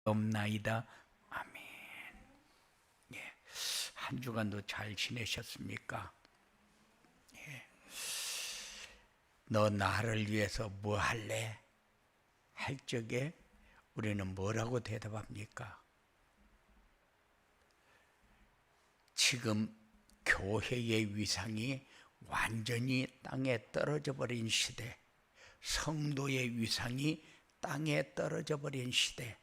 없나이다. 아멘. 예. 한 주간도 잘 지내셨습니까? 예. 너 나를 위해서 뭐 할래? 할 적에 우리는 뭐라고 대답합니까? 지금 교회의 위상이 완전히 땅에 떨어져 버린 시대, 성도의 위상이 땅에 떨어져 버린 시대,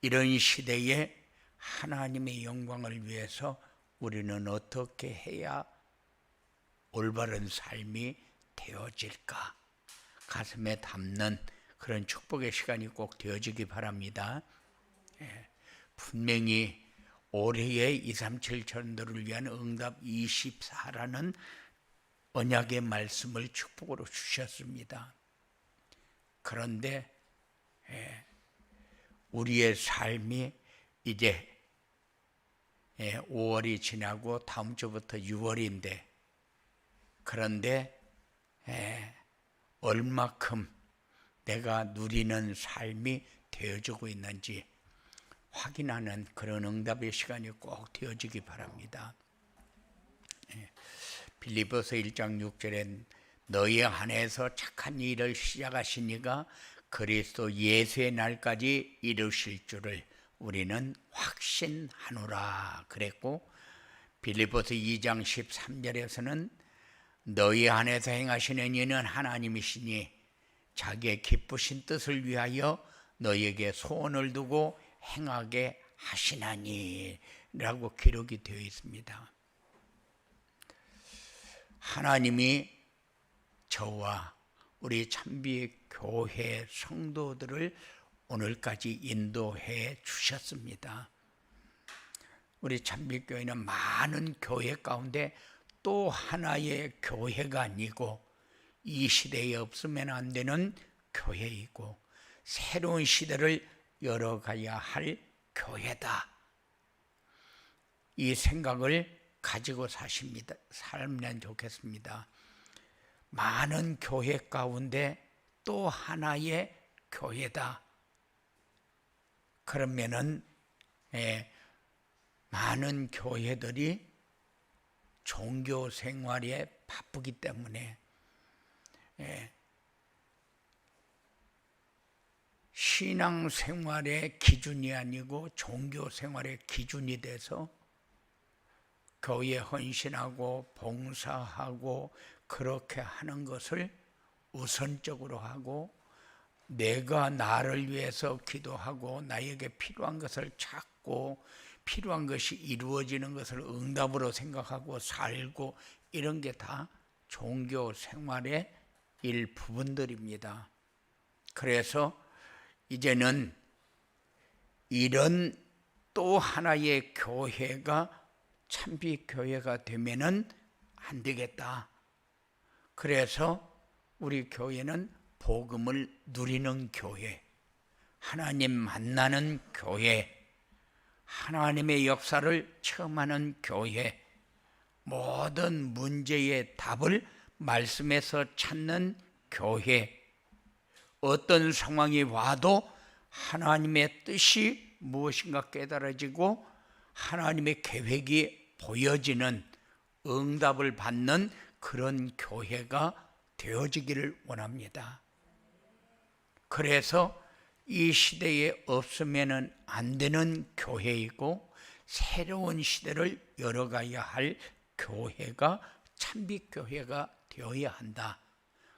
이런 시대에 하나님의 영광을 위해서 우리는 어떻게 해야 올바른 삶이 되어질까? 가슴에 담는 그런 축복의 시간이 꼭 되어지기 바랍니다. 분명히 올해의 237 전도를 위한 응답 24라는 언약의 말씀을 축복으로 주셨습니다. 그런데 우리의 삶이 이제 5월이 지나고 다음 주부터 6월인데, 그런데 얼마큼 내가 누리는 삶이 되어지고 있는지 확인하는 그런 응답의 시간이 꼭 되어지기 바랍니다. 빌립보서 1장 6절에 너희 안에서 착한 일을 시작하시니가 그리스도 예수의 날까지 이루실 줄을 우리는 확신하노라 그랬고, 빌립보서 2장 13절에서는 너희 안에서 행하시는 이는 하나님이시니 자기의 기쁘신 뜻을 위하여 너희에게 소원을 두고 행하게 하시나니 라고 기록이 되어 있습니다. 하나님이 저와 우리 참비 교회 성도들을 오늘까지 인도해 주셨습니다. 우리 참비교회는 많은 교회 가운데 또 하나의 교회가 아니고 이 시대에 없으면 안 되는 교회이고 새로운 시대를 열어가야 할 교회다. 이 생각을 가지고 살면 좋겠습니다. 많은 교회 가운데 또 하나의 교회다. 그러면은 많은 교회들이 종교 생활에 바쁘기 때문에 신앙 생활의 기준이 아니고 종교 생활의 기준이 돼서 교회에 헌신하고 봉사하고 그렇게 하는 것을 우선적으로 하고, 내가 나를 위해서 기도하고 나에게 필요한 것을 찾고 필요한 것이 이루어지는 것을 응답으로 생각하고 살고, 이런 게 다 종교 생활의 일부분들입니다. 그래서 이제는 이런 또 하나의 교회가 참비교회가 되면은 안 되겠다. 그래서 우리 교회는 복음을 누리는 교회, 하나님 만나는 교회, 하나님의 역사를 체험하는 교회, 모든 문제의 답을 말씀에서 찾는 교회, 어떤 상황이 와도 하나님의 뜻이 무엇인가 깨달아지고 하나님의 계획이 보여지는, 응답을 받는 그런 교회가 되어지기를 원합니다. 그래서 이 시대에 없으면 안 되는 교회이고 새로운 시대를 열어가야 할 교회가 참비교회가 되어야 한다.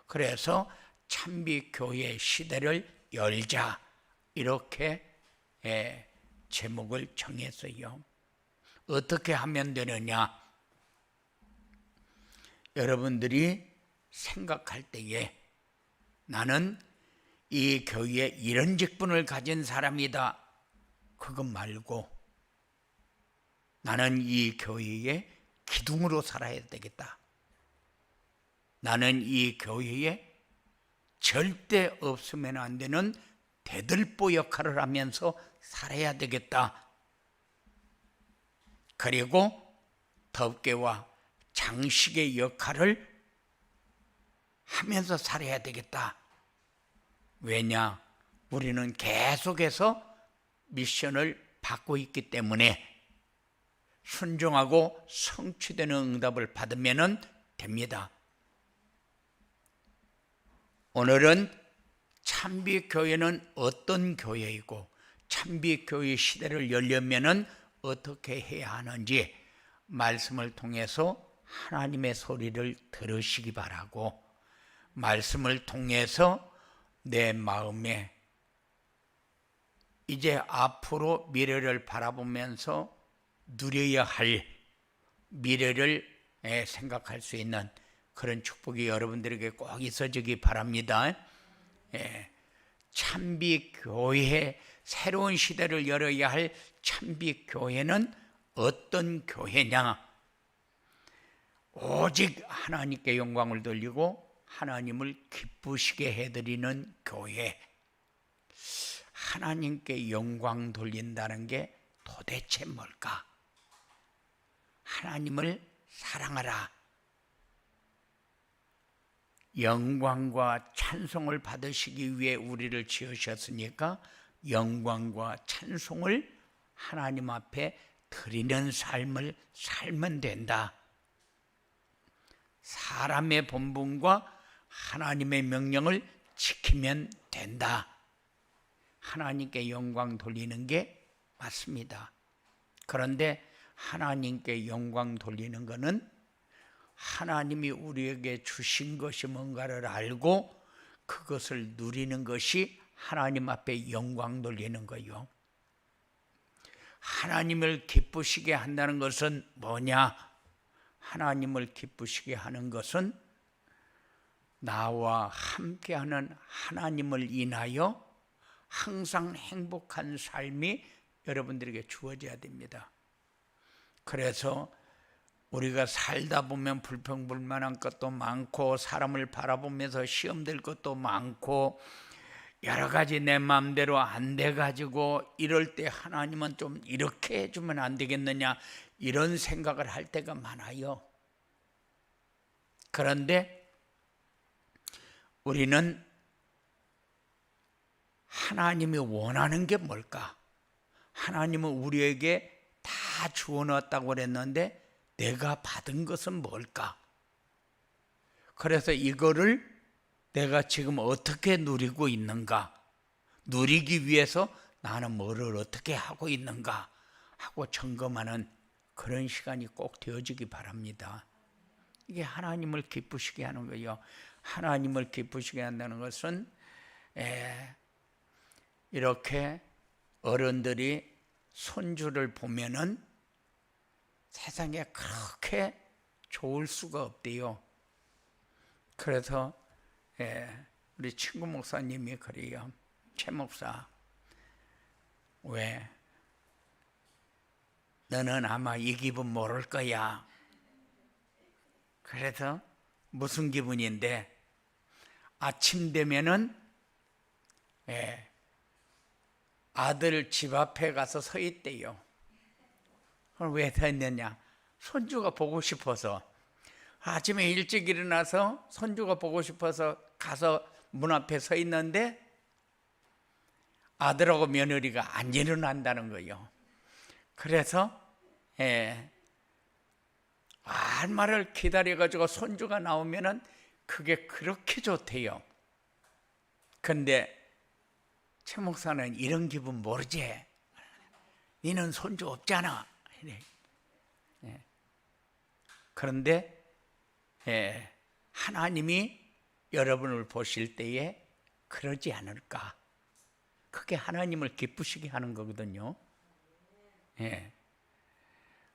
그래서 참비교회 시대를 열자, 이렇게 제목을 정했어요. 어떻게 하면 되느냐? 여러분들이 생각할 때에 나는 이 교회에 이런 직분을 가진 사람이다, 그것 말고 나는 이 교회의 기둥으로 살아야 되겠다, 나는 이 교회에 절대 없으면 안 되는 대들보 역할을 하면서 살아야 되겠다, 그리고 덮개와 장식의 역할을 하면서 살아야 되겠다. 왜냐? 우리는 계속해서 미션을 받고 있기 때문에 순종하고 성취되는 응답을 받으면 됩니다. 오늘은 참빛교회는 어떤 교회이고 참빛교회 시대를 열려면 어떻게 해야 하는지 말씀을 통해서 하나님의 소리를 들으시기 바라고, 말씀을 통해서 내 마음에 이제 앞으로 미래를 바라보면서 누려야 할 미래를 생각할 수 있는 그런 축복이 여러분들에게 꼭 있어지기 바랍니다. 참빛교회, 새로운 시대를 열어야 할 참빛교회는 어떤 교회냐? 오직 하나님께 영광을 돌리고 하나님을 기쁘시게 해드리는 교회. 하나님께 영광 돌린다는 게 도대체 뭘까? 하나님을 사랑하라. 영광과 찬송을 받으시기 위해 우리를 지으셨으니까 영광과 찬송을 하나님 앞에 드리는 삶을 살면 된다. 사람의 본분과 하나님의 명령을 지키면 된다. 하나님께 영광 돌리는 게 맞습니다. 그런데 하나님께 영광 돌리는 것은 하나님이 우리에게 주신 것이 뭔가를 알고 그것을 누리는 것이 하나님 앞에 영광 돌리는 거요. 하나님을 기쁘시게 한다는 것은 뭐냐? 하나님을 기쁘시게 하는 것은 나와 함께하는 하나님을 인하여 항상 행복한 삶이 여러분들에게 주어져야 됩니다. 그래서 우리가 살다 보면 불평불만한 것도 많고 사람을 바라보면서 시험될 것도 많고 여러 가지 내 마음대로 안 돼가지고 이럴 때 하나님은 좀 이렇게 해주면 안 되겠느냐, 이런 생각을 할 때가 많아요. 그런데 우리는 하나님이 원하는 게 뭘까? 하나님은 우리에게 다 주어놨다고 그랬는데 내가 받은 것은 뭘까? 그래서 이거를 내가 지금 어떻게 누리고 있는가? 누리기 위해서 나는 뭐를 어떻게 하고 있는가? 하고 점검하는 그런 시간이 꼭 되어지기 바랍니다. 이게 하나님을 기쁘시게 하는 거예요. 하나님을 기쁘시게 한다는 것은 이렇게 어른들이 손주를 보면은 세상에 그렇게 좋을 수가 없대요. 그래서 우리 친구 목사님이 그래요. 최 목사, 왜 너는 아마 이 기분 모를 거야. 그래서 무슨 기분인데, 아침 되면은 아들 집 앞에 가서 서 있대요. 그럼 왜 서 있느냐? 손주가 보고 싶어서. 아침에 일찍 일어나서 손주가 보고 싶어서 가서 문 앞에 서 있는데 아들하고 며느리가 안 일어난다는 거예요. 그래서 얼마를 기다려가지고 손주가 나오면은 그게 그렇게 좋대요. 근데 최 목사는 이런 기분 모르지? 너는 손주 없잖아. 그런데 하나님이 여러분을 보실 때에 그러지 않을까? 그게 하나님을 기쁘시게 하는 거거든요.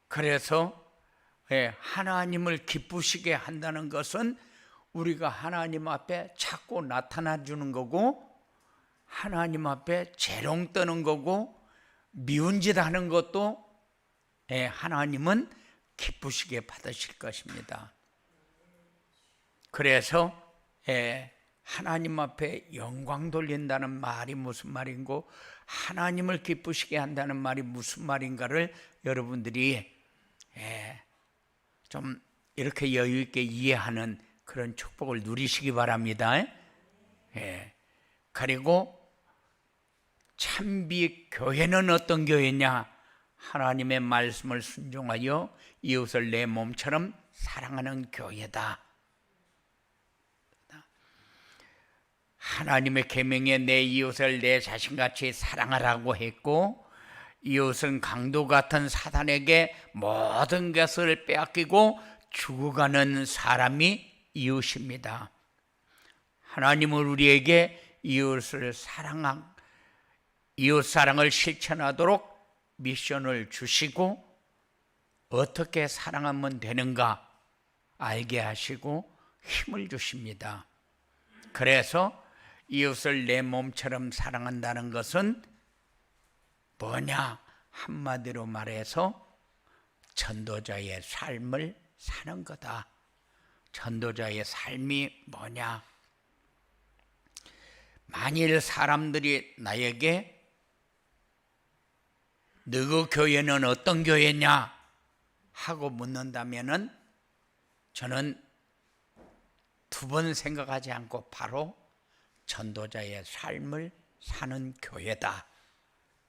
그래서 하나님을 기쁘시게 한다는 것은 우리가 하나님 앞에 자꾸 나타나 주는 거고, 하나님 앞에 재롱 떠는 거고, 미운 짓 하는 것도 하나님은 기쁘시게 받으실 것입니다. 그래서 하나님 앞에 영광 돌린다는 말이 무슨 말인고, 하나님을 기쁘시게 한다는 말이 무슨 말인가를 여러분들이 좀 이렇게 여유 있게 이해하는 그런 축복을 누리시기 바랍니다. 그리고 참비 교회는 어떤 교회냐? 하나님의 말씀을 순종하여 이웃을 내 몸처럼 사랑하는 교회다. 하나님의 계명에 내 이웃을 내 자신같이 사랑하라고 했고, 이웃은 강도 같은 사단에게 모든 것을 빼앗기고 죽어가는 사람이 이웃입니다. 하나님은 우리에게 이웃 사랑을 실천하도록 미션을 주시고, 어떻게 사랑하면 되는가 알게 하시고 힘을 주십니다. 그래서 이웃을 내 몸처럼 사랑한다는 것은 뭐냐? 한마디로 말해서 전도자의 삶을 사는 거다. 전도자의 삶이 뭐냐? 만일 사람들이 나에게 너희 교회는 어떤 교회냐 하고 묻는다면은 저는 두 번 생각하지 않고 바로 전도자의 삶을 사는 교회다,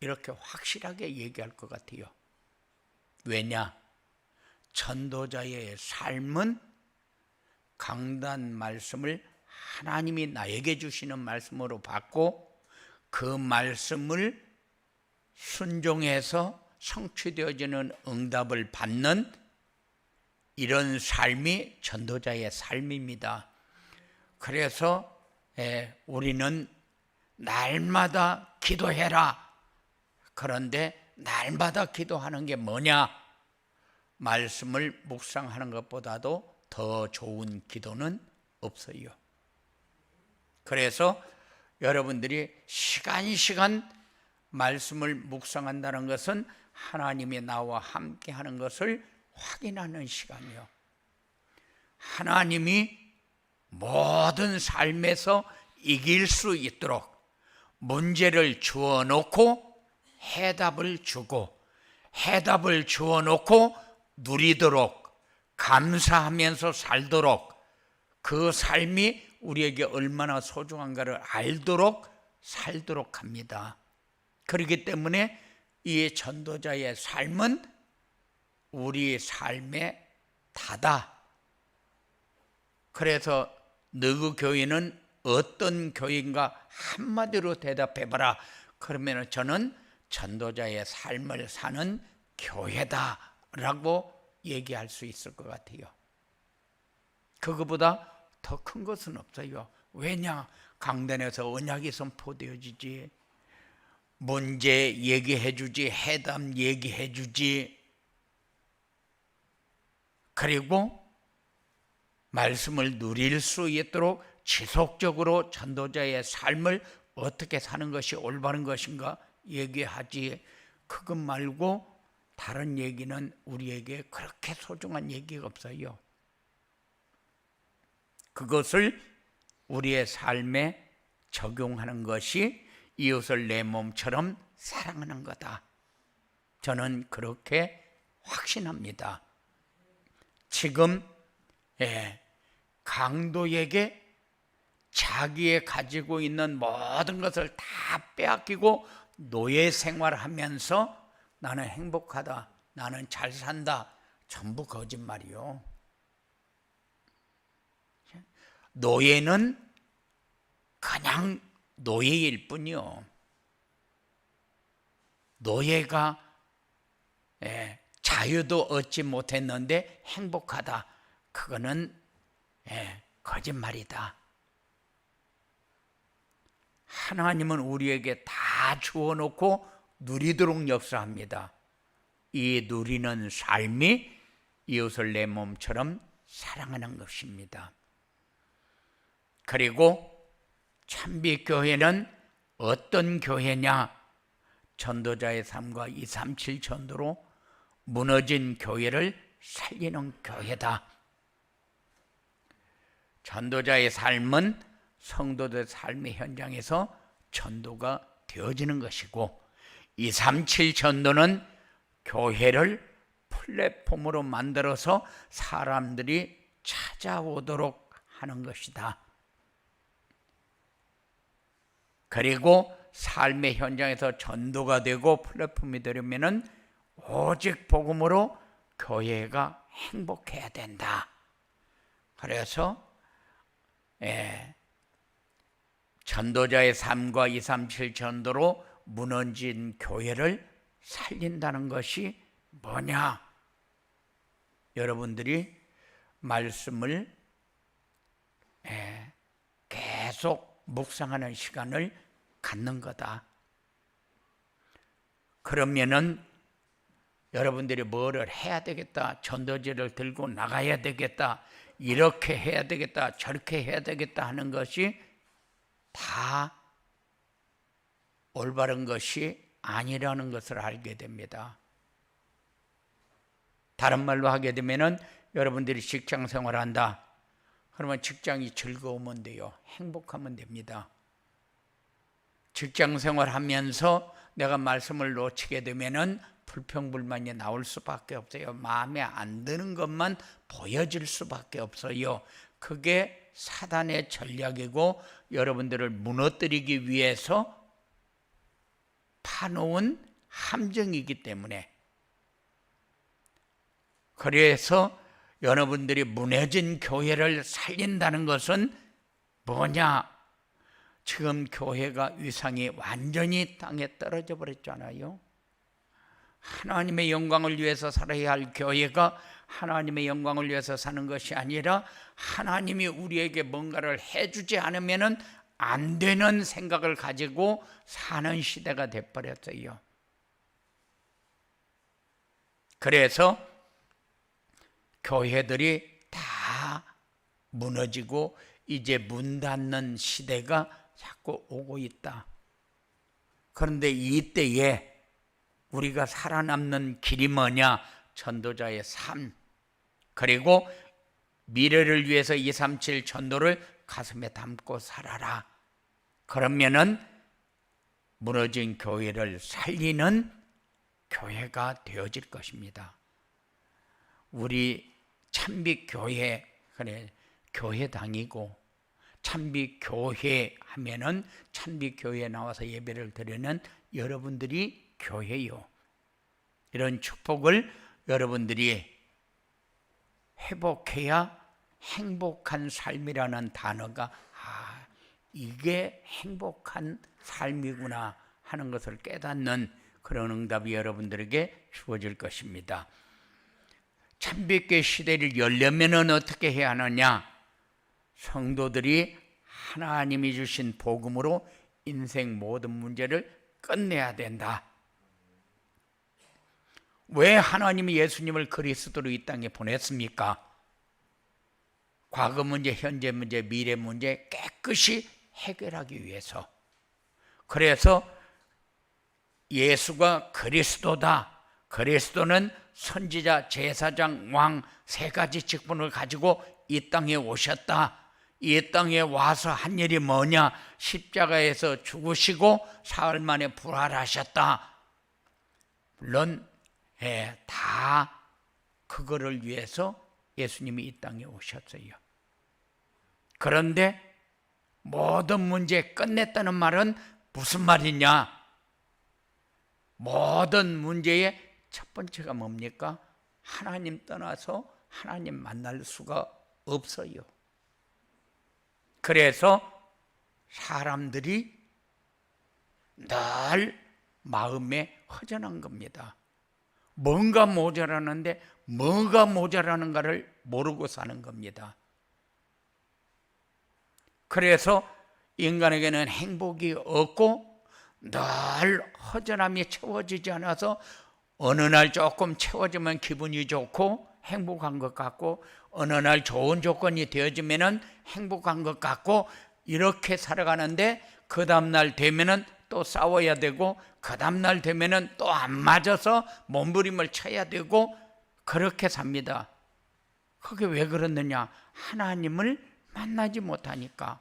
이렇게 확실하게 얘기할 것 같아요. 왜냐? 전도자의 삶은 강단 말씀을 하나님이 나에게 주시는 말씀으로 받고, 그 말씀을 순종해서 성취되어지는 응답을 받는 이런 삶이 전도자의 삶입니다. 그래서 우리는 날마다 기도해라. 그런데 날마다 기도하는 게 뭐냐? 말씀을 묵상하는 것보다도 더 좋은 기도는 없어요. 그래서 여러분들이 시간 말씀을 묵상한다는 것은 하나님이 나와 함께 하는 것을 확인하는 시간이요. 하나님이 모든 삶에서 이길 수 있도록 문제를 주어 놓고 해답을 주고, 해답을 주어 놓고 누리도록, 감사하면서 살도록, 그 삶이 우리에게 얼마나 소중한가를 알도록 살도록 합니다. 그렇기 때문에 이 전도자의 삶은 우리 삶의 다다. 그래서 너희 교회는 어떤 교회인가 한마디로 대답해봐라. 그러면 저는 전도자의 삶을 사는 교회다라고 얘기할 수 있을 것 같아요. 그거보다 더 큰 것은 없어요. 왜냐? 강단에서 언약이 선포되어지지, 문제 얘기해 주지, 해답 얘기해 주지, 그리고 말씀을 누릴 수 있도록 지속적으로 전도자의 삶을 어떻게 사는 것이 올바른 것인가 얘기하지, 그것 말고 다른 얘기는 우리에게 그렇게 소중한 얘기가 없어요. 그것을 우리의 삶에 적용하는 것이 이웃을 내 몸처럼 사랑하는 거다. 저는 그렇게 확신합니다. 지금 강도에게 자기의 가지고 있는 모든 것을 다 빼앗기고 노예 생활하면서 나는 행복하다, 나는 잘 산다, 전부 거짓말이요. 노예는 그냥 노예일 뿐이요. 노예가 자유도 얻지 못했는데 행복하다, 그거는 거짓말이다. 하나님은 우리에게 다 주어놓고 누리도록 역사합니다. 이 누리는 삶이 이웃을 내 몸처럼 사랑하는 것입니다. 그리고 참비교회는 어떤 교회냐? 전도자의 삶과 237 전도로 무너진 교회를 살리는 교회다. 전도자의 삶은 성도들 삶의 현장에서 전도가 되어지는 것이고, 237 전도는 교회를 플랫폼으로 만들어서 사람들이 찾아오도록 하는 것이다. 그리고 삶의 현장에서 전도가 되고 플랫폼이 되려면은 오직 복음으로 교회가 행복해야 된다. 그래서 전도자의 삶과 237 전도로 무너진 교회를 살린다는 것이 뭐냐? 여러분들이 말씀을 계속 묵상하는 시간을 갖는 거다. 그러면은 여러분들이 뭐를 해야 되겠다, 전도지를 들고 나가야 되겠다, 이렇게 해야 되겠다, 저렇게 해야 되겠다 하는 것이 다 올바른 것이 아니라는 것을 알게 됩니다. 다른 말로 하게 되면은 여러분들이 직장 생활한다. 그러면 직장이 즐거우면 돼요. 행복하면 됩니다. 직장 생활하면서 내가 말씀을 놓치게 되면은 불평불만이 나올 수밖에 없어요. 마음에 안 드는 것만 보여질 수밖에 없어요. 그게 사단의 전략이고 여러분들을 무너뜨리기 위해서 파놓은 함정이기 때문에, 그래서 여러분들이 무너진 교회를 살린다는 것은 뭐냐? 지금 교회가 위상이 완전히 땅에 떨어져 버렸잖아요. 하나님의 영광을 위해서 살아야 할 교회가 하나님의 영광을 위해서 사는 것이 아니라 하나님이 우리에게 뭔가를 해주지 않으면 안 되는 생각을 가지고 사는 시대가 돼버렸어요. 그래서 교회들이 다 무너지고 이제 문 닫는 시대가 자꾸 오고 있다. 그런데 이때에 우리가 살아남는 길이 뭐냐? 전도자의 삶, 그리고 미래를 위해서 237 전도를 가슴에 담고 살아라. 그러면은 무너진 교회를 살리는 교회가 되어질 것입니다. 우리 찬빛교회, 그래, 교회 다니고 찬빛교회 하면은 찬빛교회에 나와서 예배를 드리는 여러분들이 교회요. 이런 축복을 여러분들이 회복해야 행복한 삶이라는 단어가 이게 행복한 삶이구나 하는 것을 깨닫는 그런 응답이 여러분들에게 주어질 것입니다. 참빛교회 시대를 열려면 어떻게 해야 하느냐? 성도들이 하나님이 주신 복음으로 인생 모든 문제를 끝내야 된다. 왜 하나님이 예수님을 그리스도로 이 땅에 보냈습니까? 과거 문제, 현재 문제, 미래 문제 깨끗이 해결하기 위해서. 그래서 예수가 그리스도다. 그리스도는 선지자, 제사장, 왕 세 가지 직분을 가지고 이 땅에 오셨다. 이 땅에 와서 한 일이 뭐냐? 십자가에서 죽으시고 사흘 만에 부활하셨다. 물론 다 그거를 위해서 예수님이 이 땅에 오셨어요. 그런데 모든 문제 끝냈다는 말은 무슨 말이냐? 모든 문제의 첫 번째가 뭡니까? 하나님 떠나서 하나님 만날 수가 없어요. 그래서 사람들이 늘 마음에 허전한 겁니다. 뭔가 모자라는데 뭐가 모자라는가를 모르고 사는 겁니다. 그래서 인간에게는 행복이 없고 늘 허전함이 채워지지 않아서 어느 날 조금 채워지면 기분이 좋고 행복한 것 같고 어느 날 좋은 조건이 되어지면 행복한 것 같고 이렇게 살아가는데 그 다음날 되면 또 싸워야 되고 그 다음날 되면 또 안 맞아서 몸부림을 쳐야 되고 그렇게 삽니다. 그게 왜 그러느냐? 하나님을 만나지 못하니까.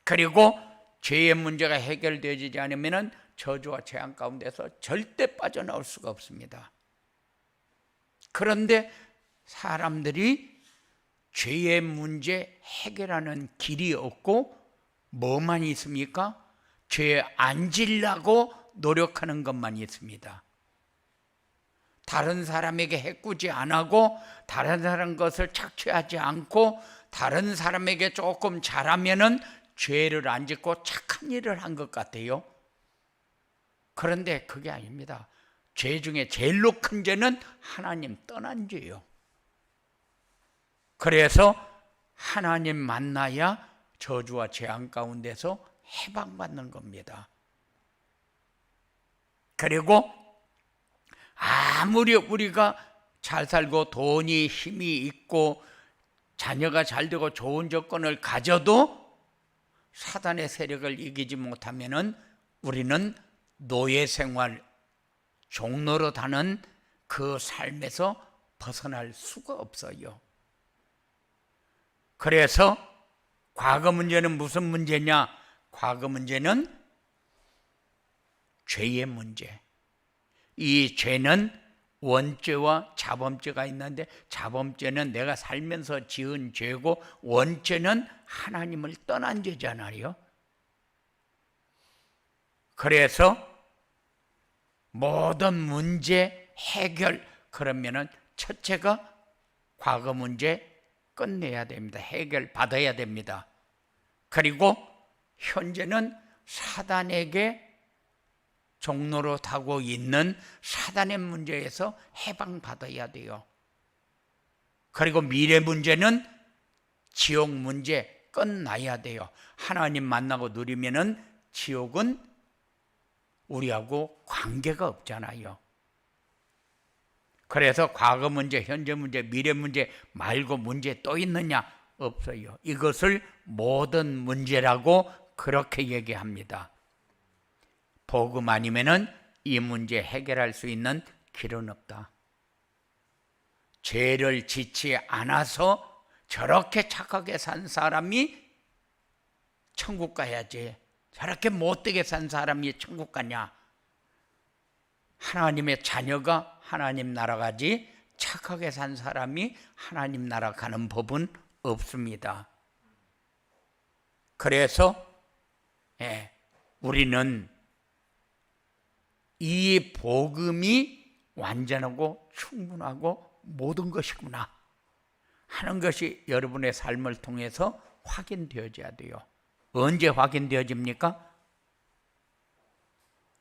그리고 죄의 문제가 해결되지 않으면 저주와 재앙 가운데서 절대 빠져나올 수가 없습니다. 그런데 사람들이 죄의 문제 해결하는 길이 없고 뭐만 있습니까? 죄에 안 지려고 노력하는 것만 있습니다. 다른 사람에게 해꾸지 안 하고 다른 사람 것을 착취하지 않고 다른 사람에게 조금 잘하면은 죄를 안 짓고 착한 일을 한 것 같아요. 그런데 그게 아닙니다. 죄 중에 제일로 큰 죄는 하나님 떠난 죄요. 그래서 하나님 만나야 저주와 재앙 가운데서 해방받는 겁니다. 그리고 아무리 우리가 잘 살고 돈이 힘이 있고 자녀가 잘 되고 좋은 조건을 가져도 사단의 세력을 이기지 못하면은 우리는 노예 생활, 종노릇하는 그 삶에서 벗어날 수가 없어요. 그래서 과거 문제는 무슨 문제냐? 과거 문제는 죄의 문제. 이 죄는 원죄와 자범죄가 있는데 자범죄는 내가 살면서 지은 죄고 원죄는 하나님을 떠난 죄잖아요. 그래서 모든 문제 해결, 그러면은 첫째가 과거 문제 끝내야 됩니다. 해결 받아야 됩니다. 그리고 현재는 사단에게 종노릇하고 있는 사단의 문제에서 해방받아야 돼요. 그리고 미래 문제는 지옥 문제 끝나야 돼요. 하나님 만나고 누리면은 지옥은 우리하고 관계가 없잖아요. 그래서 과거 문제, 현재 문제, 미래 문제 말고 문제 또 있느냐? 없어요. 이것을 모든 문제라고 그렇게 얘기합니다. 복음 아니면은 이 문제 해결할 수 있는 길은 없다. 죄를 짓지 않아서 저렇게 착하게 산 사람이 천국 가야지, 저렇게 못되게 산 사람이 천국 가냐? 하나님의 자녀가 하나님 나라 가지 착하게 산 사람이 하나님 나라 가는 법은 없습니다. 그래서 우리는 이 복음이 완전하고 충분하고 모든 것이구나 하는 것이 여러분의 삶을 통해서 확인되어져야 돼요. 언제 확인되어집니까?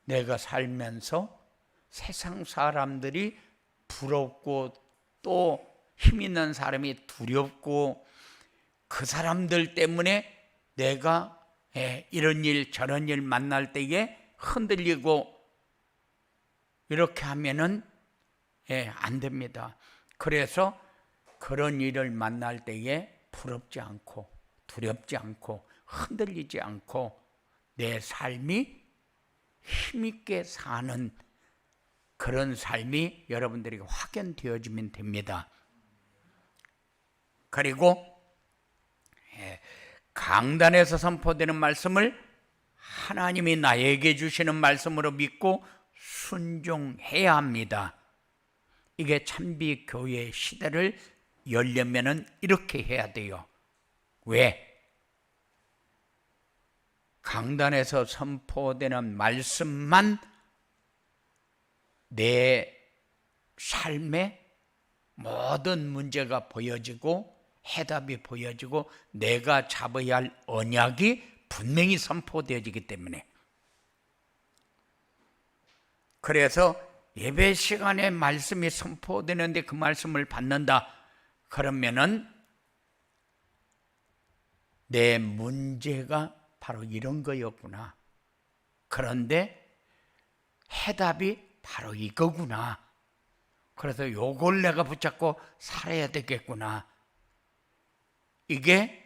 내가 살면서 세상 사람들이 부럽고 또 힘 있는 사람이 두렵고 그 사람들 때문에 내가 이런 일 저런 일 만날 때에 흔들리고 이렇게 하면은 안 됩니다. 그래서 그런 일을 만날 때에 부럽지 않고 두렵지 않고 흔들리지 않고 내 삶이 힘있게 사는 그런 삶이 여러분들에게 확연되어지면 됩니다. 그리고 강단에서 선포되는 말씀을 하나님이 나에게 주시는 말씀으로 믿고 순종해야 합니다. 이게 참비교회 시대를 열려면은 이렇게 해야 돼요. 왜? 강단에서 선포되는 말씀만 내 삶에 모든 문제가 보여지고 해답이 보여지고 내가 잡아야 할 언약이 분명히 선포되어지기 때문에. 그래서 예배 시간에 말씀이 선포되는데 그 말씀을 받는다 그러면은 내 문제가 바로 이런 거였구나. 그런데 해답이 바로 이거구나. 그래서 요걸 내가 붙잡고 살아야 되겠구나. 이게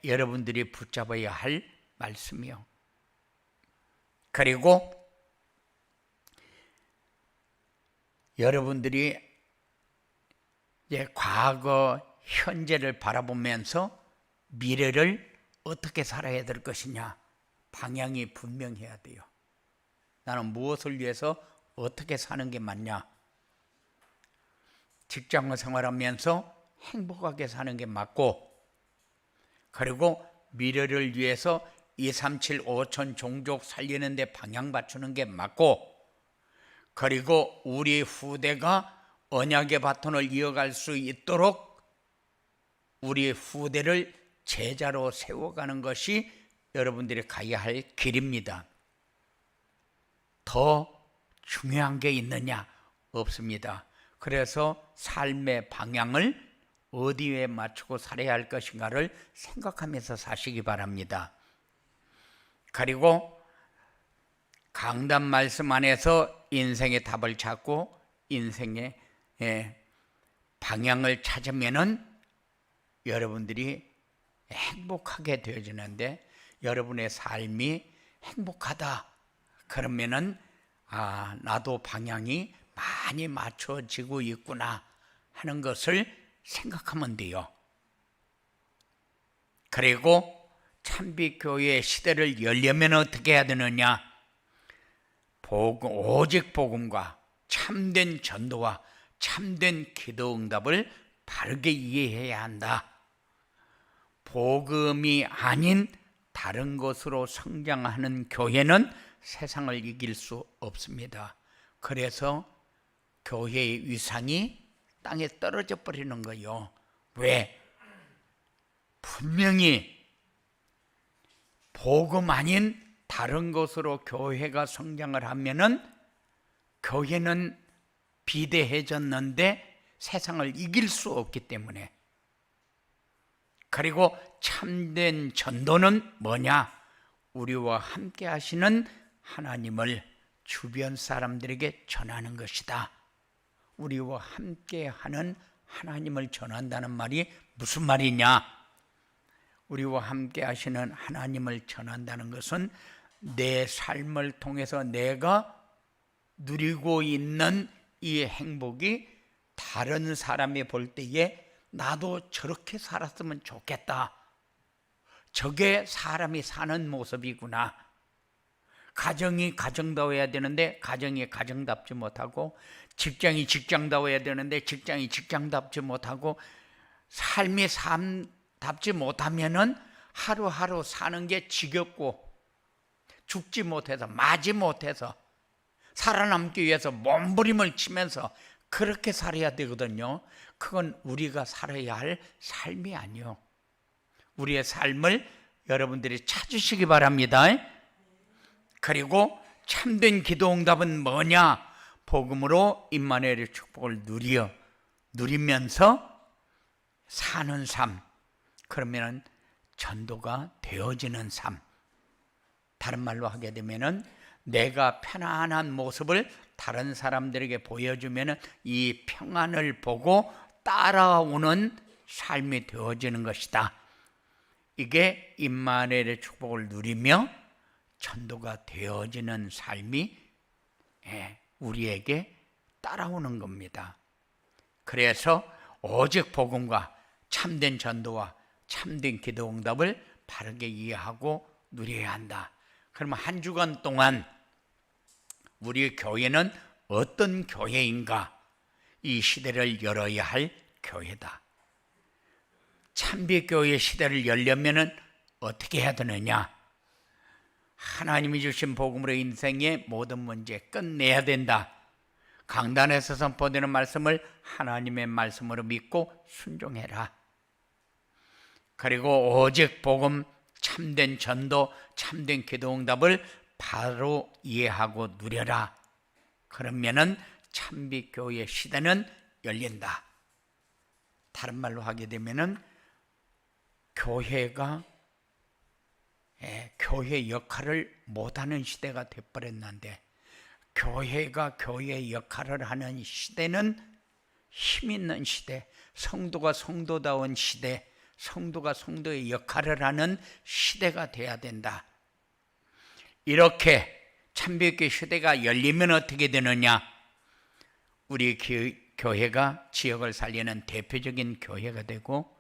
여러분들이 붙잡아야 할 말씀이요. 그리고 여러분들이 이제 과거, 현재를 바라보면서 미래를 어떻게 살아야 될 것이냐 방향이 분명해야 돼요. 나는 무엇을 위해서 어떻게 사는 게 맞냐? 직장 생활하면서 행복하게 사는 게 맞고, 그리고 미래를 위해서 237 5천 종족 살리는 데 방향 맞추는 게 맞고, 그리고 우리 후대가 언약의 바톤을 이어갈 수 있도록 우리 후대를 제자로 세워가는 것이 여러분들이 가야 할 길입니다. 더 중요한 게 있느냐? 없습니다. 그래서 삶의 방향을 어디에 맞추고 살아야 할 것인가를 생각하면서 사시기 바랍니다. 그리고 강단 말씀 안에서 인생의 답을 찾고 인생의 방향을 찾으면은 여러분들이 행복하게 되어지는데, 여러분의 삶이 행복하다 그러면은 나도 방향이 많이 맞춰지고 있구나 하는 것을 생각하면 돼요. 그리고 참빛교회의 시대를 열려면 어떻게 해야 되느냐? 오직 복음과 참된 전도와 참된 기도 응답을 바르게 이해해야 한다. 복음이 아닌 다른 것으로 성장하는 교회는 세상을 이길 수 없습니다. 그래서 교회의 위상이 땅에 떨어져 버리는 거예요. 왜? 분명히 복음 아닌 다른 것으로 교회가 성장을 하면은 교회는 비대해졌는데 세상을 이길 수 없기 때문에. 그리고 참된 전도는 뭐냐? 우리와 함께 하시는 하나님을 주변 사람들에게 전하는 것이다. 우리와 함께 하는 하나님을 전한다는 말이 무슨 말이냐? 우리와 함께 하시는 하나님을 전한다는 것은 내 삶을 통해서 내가 누리고 있는 이 행복이 다른 사람이 볼 때에 나도 저렇게 살았으면 좋겠다. 저게 사람이 사는 모습이구나. 가정이 가정다워야 되는데 가정이 가정답지 못하고, 직장이 직장다워야 되는데 직장이 직장답지 못하고, 삶이 삶답지 못하면은 하루하루 사는 게 지겹고, 죽지 못해서 마지 못해서 살아남기 위해서 몸부림을 치면서 그렇게 살아야 되거든요. 그건 우리가 살아야 할 삶이 아니요. 우리의 삶을 여러분들이 찾으시기 바랍니다. 그리고 참된 기도 응답은 뭐냐? 복음으로 임마누엘의 축복을 누리면서 사는 삶. 그러면 전도가 되어지는 삶. 다른 말로 하게 되면은 내가 편안한 모습을 다른 사람들에게 보여주면 이 평안을 보고 따라오는 삶이 되어지는 것이다. 이게 임마누엘의 축복을 누리며 전도가 되어지는 삶이 우리에게 따라오는 겁니다. 그래서 오직 복음과 참된 전도와 참된 기도 응답을 바르게 이해하고 누려야 한다. 그러면 한 주간 동안 우리 교회는 어떤 교회인가? 이 시대를 열어야 할 교회다. 참빛교회 시대를 열려면 어떻게 해야 되느냐? 하나님이 주신 복음으로 인생의 모든 문제 끝내야 된다. 강단에서 선포되는 말씀을 하나님의 말씀으로 믿고 순종해라. 그리고 오직 복음, 참된 전도, 참된 기도 응답을 바로 이해하고 누려라. 그러면은 참빛교회 시대는 열린다. 다른 말로 하게 되면은 교회가 교회 역할을 못하는 시대가 되어버렸는데, 교회가 교회의 역할을 하는 시대는 힘 있는 시대, 성도가 성도다운 시대, 성도가 성도의 역할을 하는 시대가 돼야 된다. 이렇게 참빛교회 시대가 열리면 어떻게 되느냐? 우리 교회가 지역을 살리는 대표적인 교회가 되고,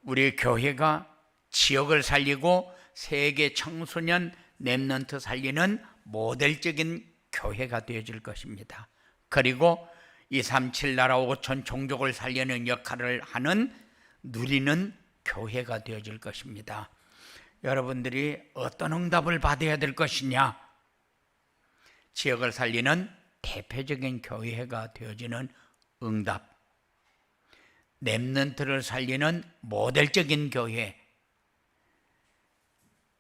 우리 교회가 지역을 살리고 세계 청소년 렘넌트 살리는 모델적인 교회가 되어질 것입니다. 그리고 237 나라 5천 종족을 살리는 역할을 하는 누리는 교회가 되어질 것입니다. 여러분들이 어떤 응답을 받아야 될 것이냐? 지역을 살리는 대표적인 교회가 되어지는 응답, 렘넌트를 살리는 모델적인 교회,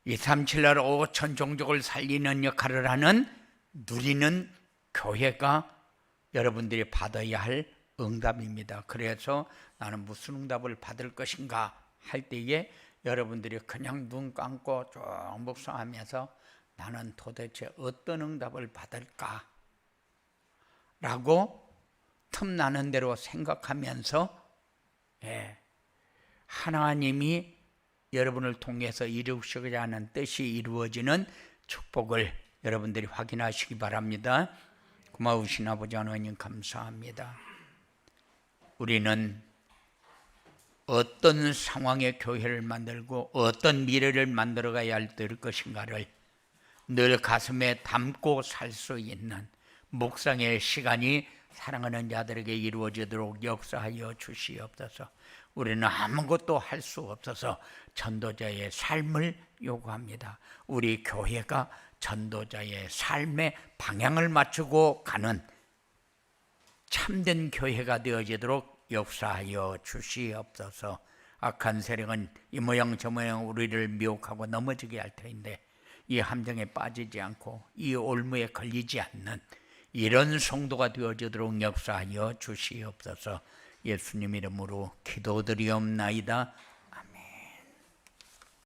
237나라 5천 종족을 살리는 역할을 하는 누리는 교회가 여러분들이 받아야 할 응답입니다. 그래서 나는 무슨 응답을 받을 것인가 할 때에 여러분들이 그냥 눈 감고 쭉 묵상하면서 나는 도대체 어떤 응답을 받을까? 라고 틈나는 대로 생각하면서 하나님이 여러분을 통해서 이루시고자 하는 뜻이 이루어지는 축복을 여러분들이 확인하시기 바랍니다. 고마우신 아버지 하나님 감사합니다. 우리는 어떤 상황의 교회를 만들고 어떤 미래를 만들어가야 될 것인가를 늘 가슴에 담고 살 수 있는 묵상의 시간이 사랑하는 자들에게 이루어지도록 역사하여 주시옵소서. 우리는 아무것도 할 수 없어서 전도자의 삶을 요구합니다. 우리 교회가 전도자의 삶의 방향을 맞추고 가는 참된 교회가 되어지도록 역사하여 주시옵소서. 악한 세력은 이 모양 저 모양 우리를 미혹하고 넘어지게 할 터인데 이 함정에 빠지지 않고 이 올무에 걸리지 않는 이런 성도가 되어지도록 역사하여 주시옵소서. 예수님 이름으로 기도드리옵나이다.